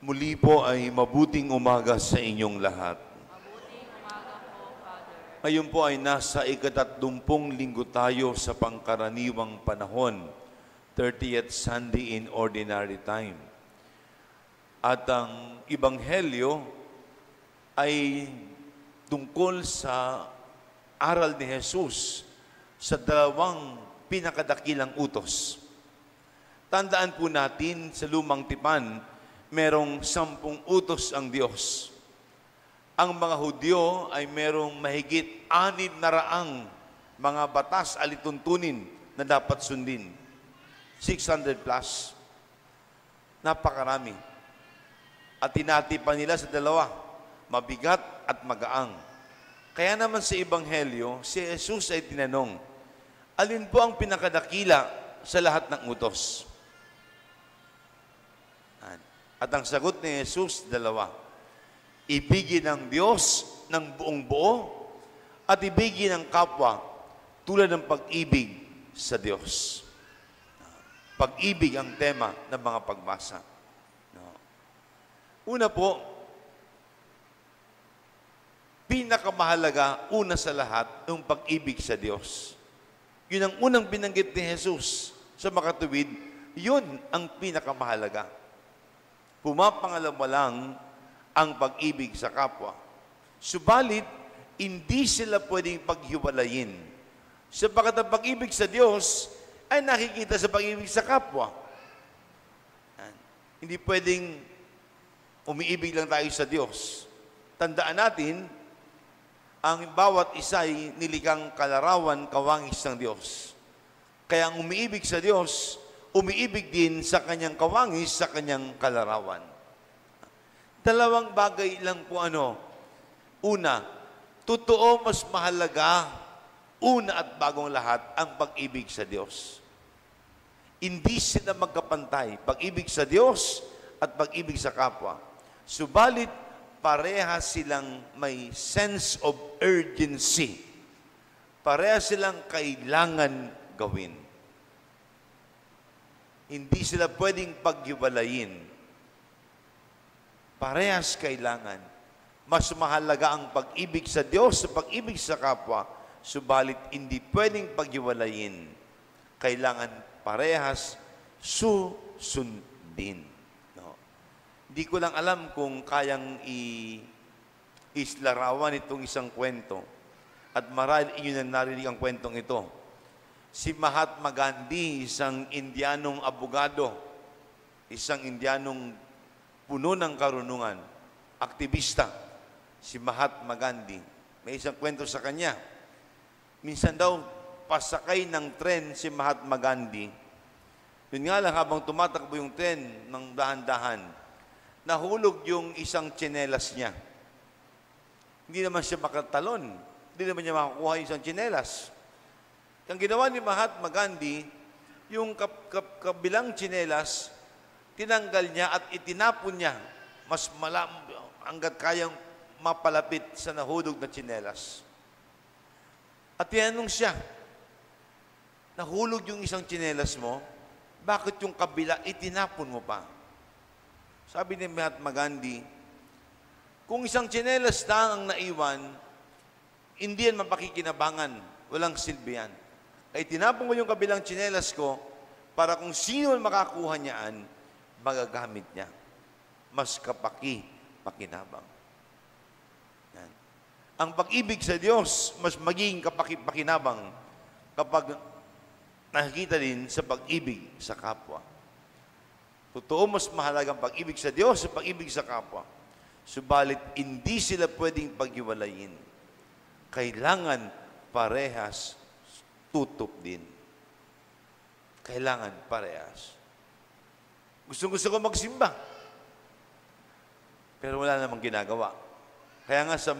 Muli po ay mabuting umaga sa inyong lahat. Mabuting umaga po, Father. Ngayon po ay nasa 30 linggo tayo sa pangkaraniwang panahon, 30th Sunday in Ordinary Time. At ang Ebanghelyo ay tungkol sa aral ni Jesus sa dalawang pinakadakilang utos. Tandaan po natin sa Lumang Tipan, merong 10 utos ang Diyos. Ang mga Hudyo ay merong mahigit 600 mga batas alituntunin na dapat sundin. 600 plus. Napakarami. At tinatipan nila sa dalawa, mabigat at magaang. Kaya naman sa Ebanghelyo, si Jesus ay tinanong, alin po ang pinakadakila sa lahat ng utos? At ang sagot ni Jesus, dalawa. Ibigin ang Diyos ng buong buo at ibigin ang kapwa tulad ng pag-ibig sa Diyos. Pag-ibig ang tema ng mga pagbasa. Una po, pinakamahalaga, una sa lahat, yung pag-ibig sa Diyos. Yun ang unang binanggit ni Jesus sa makatuwid, yun ang pinakamahalaga. Pumapangalawa lang ang pag-ibig sa kapwa. Subalit, hindi sila pwedeng paghiwalayin. Sapagkat ang pag-ibig sa Diyos ay nakikita sa pag-ibig sa kapwa. Hindi pwedeng umiibig lang tayo sa Diyos. Tandaan natin, ang bawat isa ay nilikang kalarawan, kawangis ng Diyos. Kaya ang umiibig sa Diyos, umiibig din sa kanyang kawangis, sa kanyang kalarawan. Dalawang bagay lang po Una, totoo mas mahalaga, una at bagong lahat, ang pag-ibig sa Diyos. Hindi sila magkapantay, pag-ibig sa Diyos at pag-ibig sa kapwa. Subalit, pareha silang may sense of urgency. Pareha silang kailangan gawin. Hindi sila pwedeng paghiwalayin. Parehas kailangan. Mas mahalaga ang pag-ibig sa Diyos sa pag-ibig sa kapwa, subalit hindi pwedeng paghiwalayin. Kailangan parehas susundin. No? Hindi ko lang alam kung kayang islarawan itong isang kwento. At marahil inyo na narinig ang kwentong ito. Si Mahatma Gandhi, isang Indianong abogado, isang Indianong puno ng karunungan, aktivista, si Mahatma Gandhi. May isang kwento sa kanya. Minsan daw, pasakay ng tren si Mahatma Gandhi. Yun nga lang, habang tumatakbo yung tren ng dahan-dahan, nahulog yung isang tsinelas niya. Hindi naman siya makatalon. Hindi naman niya makakuha yung isang tsinelas. Ang ginawa ni Mahatma Gandhi, yung kabilang tsinelas, tinanggal niya at itinapon niya mas hanggat kayang mapalapit sa nahulog na tsinelas. At tinanong siya, nahulog yung isang tsinelas mo, bakit yung kabila itinapon mo pa? Sabi ni Mahatma Gandhi, kung isang tsinelas lang ang naiwan, hindi yan mapakikinabangan, walang silbi yan. Ay tinapon ko yung kabilang tsinelas ko para kung sino makakuha niyaan, magagamit niya. Mas pakinabang. Yan. Ang pag-ibig sa Diyos, mas magiging pakinabang kapag nakikita din sa pag-ibig sa kapwa. Totoo, mas mahalagang pag-ibig sa Diyos sa pag-ibig sa kapwa. Subalit, hindi sila pwedeng paghiwalayin. Kailangan parehas tutup din. Kailangan parehas. Gusto ko magsimba. Pero wala namang ginagawa. Kaya nga sa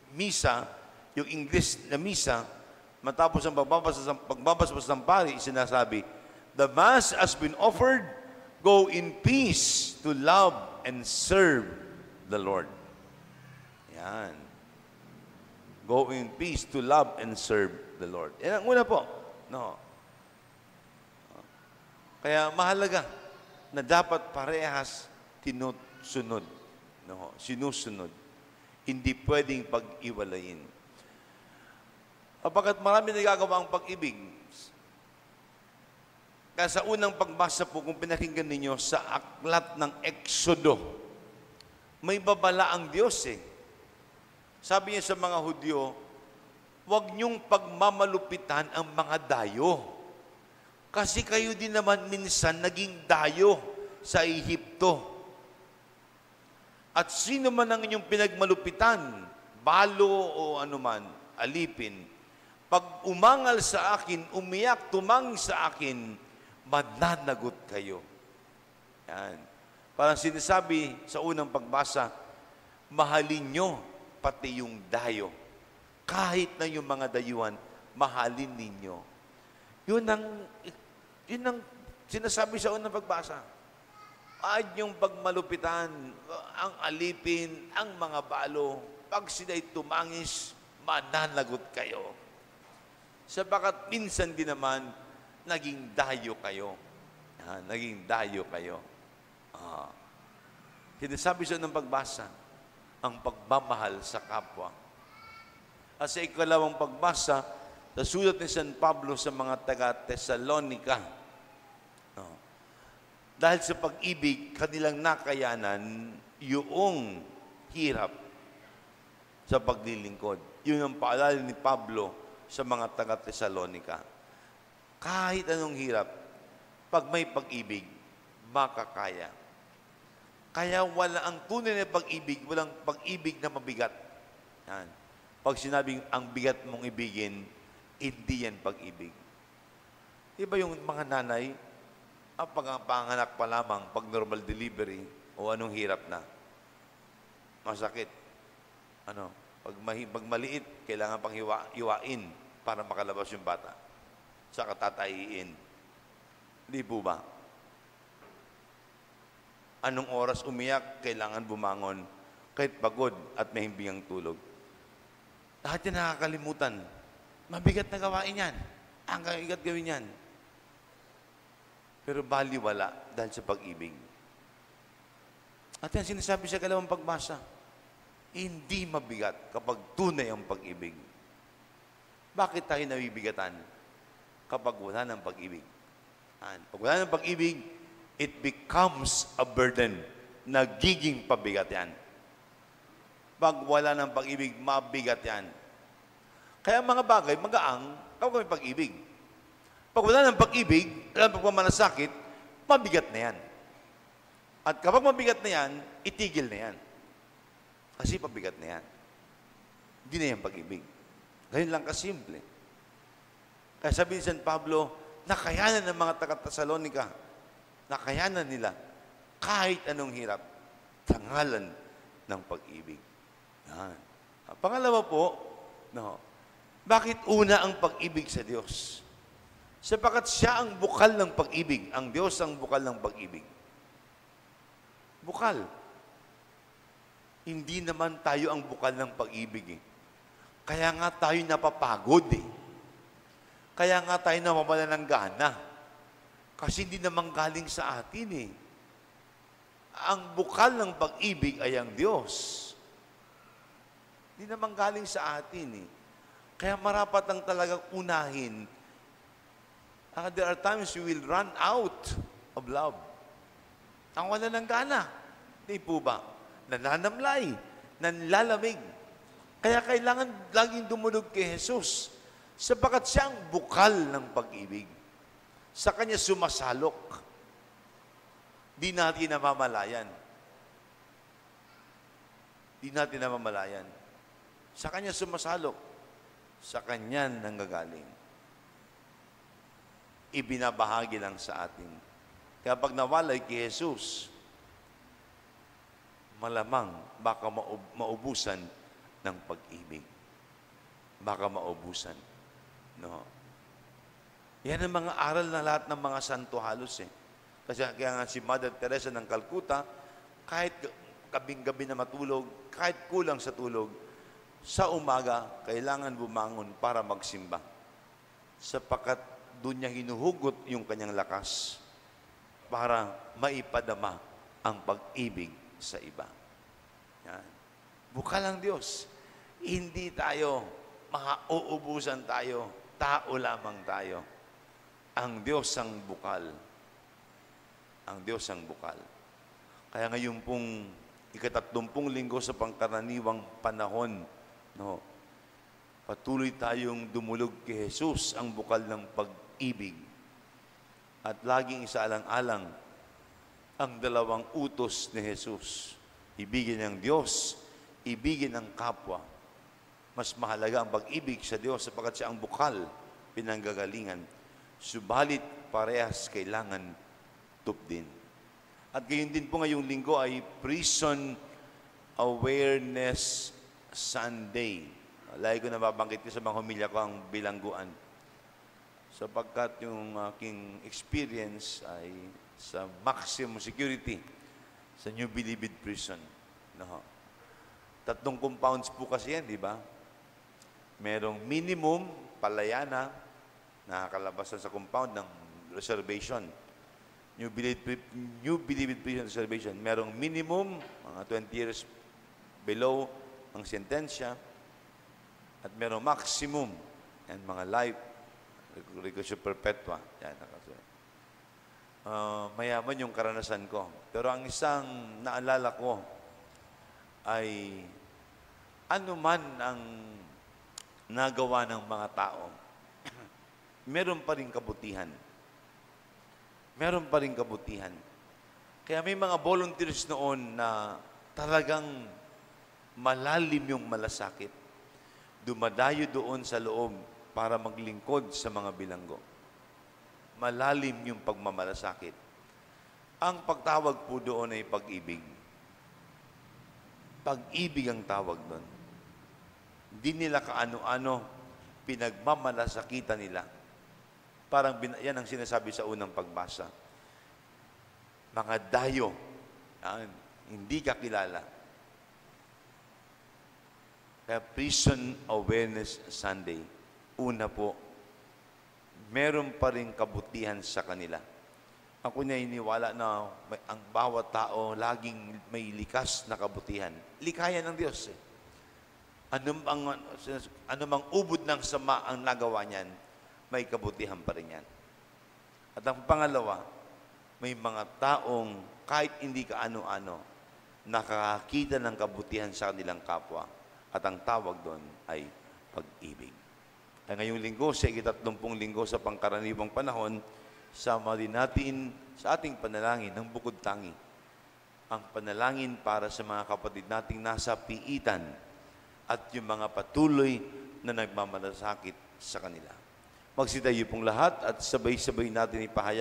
misa, yung English na misa, matapos ang pagbabasbas ng pari, sinasabi, the Mass has been offered, go in peace to love and serve the Lord. Yan. Go in peace to love and serve the Lord. Yan ang una po. No. Kaya mahalaga na dapat parehas sunod. No? Sinusunod. Hindi pwedeng pag-iwalayin. Kapagkat marami nagagawa ang pag-ibig. Kaya sa unang pagbasa po, kung pinakinggan ninyo sa aklat ng Exodo, may babala ang Diyos eh. Sabi niya sa mga Hudyo, huwag niyong pagmamalupitan ang mga dayo. Kasi kayo din naman minsan naging dayo sa Ehipto. At sino man ang inyong pinagmalupitan, balo o anuman, alipin, pag umangal sa akin, umiyak, tumangi sa akin, mananagot kayo. Yan. Parang sinasabi sa unang pagbasa, mahalin nyo pati yung dayo. Kahit na yung mga dayuhan, mahalin ninyo. Yun ang sinasabi sa unang pagbasa. At yung pagmalupitan, ang alipin, ang mga balo, pag sila'y tumangis, mananagot kayo. Sapagat minsan din naman, naging dayo kayo. Naging dayo kayo. Sinasabi sa ng pagbasa, ang pagmamahal sa kapwa. At sa ikalawang pagbasa, sa sulat ni San Pablo sa mga taga-Tesalonica, dahil sa pag-ibig, kanilang nakayanan yung hirap sa paglilingkod. Yun ang paalala ni Pablo sa mga taga-Tesalonica. Kahit anong hirap, pag may pag-ibig, makakaya. Kaya wala ang tunay na pag-ibig, walang pag-ibig na mabigat. Yan. Pag sinabing ang bigat mong ibigin, hindi yan pag-ibig. Diba yung mga nanay, pag panganak pa lamang, pag normal delivery, o anong hirap na? Masakit. Pag maliit, kailangan pang hiwain para makalabas yung bata. Saka tatayiin. Hindi po ba? Anong oras umiyak, kailangan bumangon, kahit pagod at may himbingang tulog. Lahat yan nakakalimutan. Mabigat na gawain yan. Ang kaigat gawin yan. Pero baliwala dahil sa pag-ibig. At yan sinasabi sa kalawang pagbasa, hindi mabigat kapag tunay ang pag-ibig. Bakit tayo nabibigatan? Kapag wala ng pag-ibig. Pag wala ng pag-ibig, it becomes a burden. Nagiging pabigat yan. Pag wala ng pag-ibig, mabigat yan. Kaya mga bagay, magaang kapag may pag-ibig. Pag wala ng pag-ibig, alam pagmamalasakit, mabigat na yan. At kapag mabigat na yan, itigil na yan. Kasi pabigat na yan. Hindi na yan pag-ibig. Ganyan lang kasimple. Kaya sabi ni San Pablo, nakayanan ng mga taga-Tesalonica, nakayanan nila kahit anong hirap, tangalan ng pag-ibig. Yan. Pangalawa po, bakit una ang pag-ibig sa Diyos? Sapagat siya ang bukal ng pag-ibig. Ang Diyos ang bukal ng pag-ibig. Bukal. Hindi naman tayo ang bukal ng pag-ibig eh. Kaya nga tayo napapagod eh. Kaya nga tayo namamala ng gana. Kasi hindi naman galing sa atin eh. Ang bukal ng pag-ibig ay ang Diyos. Hindi naman galing sa atin eh. Kaya marapat ang talagang unahin. There are times you will run out of love. Ang wala ng gana. Di po ba? Nananamlay, nanlalamig. Kaya kailangan laging dumulog kay Jesus. Sapagat siya ang bukal ng pag-ibig. Sa Kanya sumasalok. Di natin namamalayan. Di natin namamalayan. Sa Kanya sumasalok. Sa Kanya nanggagaling. Ibinabahagi lang sa atin. Kaya pag nawalay kay Jesus, malamang baka maubusan ng pag-ibig. Baka maubusan. No? Yan ang mga aral na lahat ng mga santo halos eh. Kasi kaya nga si Mother Teresa ng Calcutta, kahit kabing-gabi na matulog, kahit kulang sa tulog, sa umaga, kailangan bumangon para magsimba. Sapagkat doon niya hinuhugot yung kanyang lakas para maipadama ang pag-ibig sa iba. Yan. Bukal ang Diyos. Hindi tayo, uubusan tayo, tao lamang tayo. Ang Diyos ang bukal. Ang Diyos ang bukal. Kaya ngayon pong ika-30 linggo sa pangkaraniwang panahon, no, patuloy tayong dumulog kay Jesus, ang bukal ng pag-ibig. At laging isaalang-alang ang dalawang utos ni Jesus. Ibigin ng Diyos, ibigin ng kapwa. Mas mahalaga ang pag-ibig sa Diyos sapagkat siya ang bukal, pinanggagalingan. Subalit parehas kailangan tupdin. At gayon din po ngayong linggo ay Prison Awareness Sunday. Lagi ko nababanggit ko sa mga humilya ko ang bilangguan. Sapagkat yung aking experience ay sa maximum security sa New Bilibid Prison. No. 3 compounds po kasi yan, di ba? Merong minimum, palayana, nakakalabasan sa compound ng reservation. New Bilibid Prison Reservation. Merong minimum, mga 20 years below ang sentensya. At merong maximum, yan, mga life, reclusion perpetua. Yan, mayaman yung karanasan ko. Pero ang isang naalala ko ay ano man ang nagawa ng mga tao, meron pa rin kabutihan. Meron pa rin kabutihan. Kaya may mga volunteers noon na talagang malalim yung malasakit. Dumadayo doon sa loob para maglingkod sa mga bilanggo. Malalim yung pagmamalasakit. Ang pagtawag po doon ay pag-ibig. Pag-ibig ang tawag doon. Hindi nila kaano-ano pinagmamalasakitan nila. Parang yan ang sinasabi sa unang pagbasa. Mga dayo, hindi ka kilala. Kaya Prison Awareness Sunday, una po, meron pa rin kabutihan sa kanila. Ako na iniwala na ang bawat tao laging may likas na kabutihan. Likhayan ng Diyos. Anumang ubod ng sama ang nagawa niyan, may kabutihan pa rin yan. At ang pangalawa, may mga taong kahit hindi ka ano-ano, nakakakita ng kabutihan sa kanilang kapwa. At ang tawag doon ay pag-ibig. Kaya ngayong linggo, sa ika-30 linggo sa pangkaraniwang panahon, sama din natin sa ating panalangin ng bukod tangi. Ang panalangin para sa mga kapatid nating nasa piitan at yung mga patuloy na nagmamalasakit sa kanila. Magsitayo pong lahat at sabay-sabay natin ipahayag